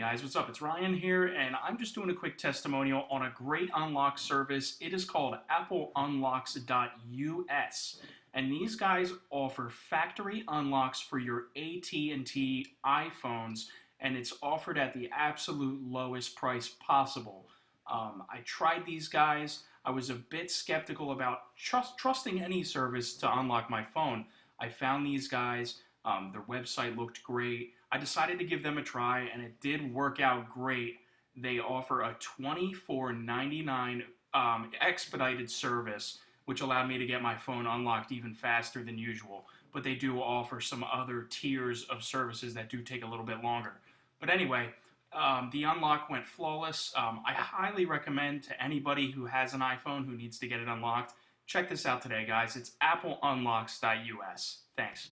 guys, what's up? It's Ryan here, and I'm just doing a quick testimonial on a great unlock service. It is called at&t, and these guys offer factory unlocks for your AT&T iPhones, and it's offered at the absolute lowest price possible. I tried these guys. I was a bit skeptical about trusting any service to unlock my phone. I found these guys. Their website looked great. I decided to give them a try, and it did work out great. They offer a $24.99 expedited service, which allowed me to get my phone unlocked even faster than usual. But they do offer some other tiers of services that do take a little bit longer. But anyway, the unlock went flawless. I highly recommend to anybody who has an iPhone who needs to get it unlocked. Check this out today, guys. It's applunlocks.us. Thanks.